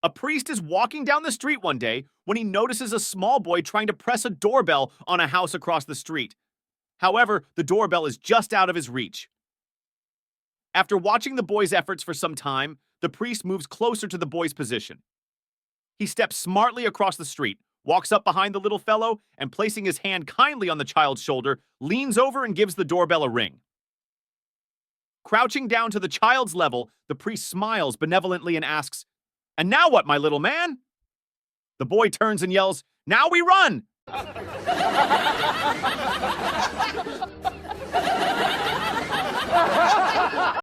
A priest is walking down the street one day when he notices a small boy trying to press a doorbell on a house across the street. However, the doorbell is just out of his reach. After watching the boy's efforts for some time, the priest moves closer to the boy's position. He steps smartly across the street, walks up behind the little fellow, and placing his hand kindly on the child's shoulder, leans over and gives the doorbell a ring. Crouching down to the child's level, the priest smiles benevolently and asks, "And now what, my little man?" The boy turns and yells, "Now we run!"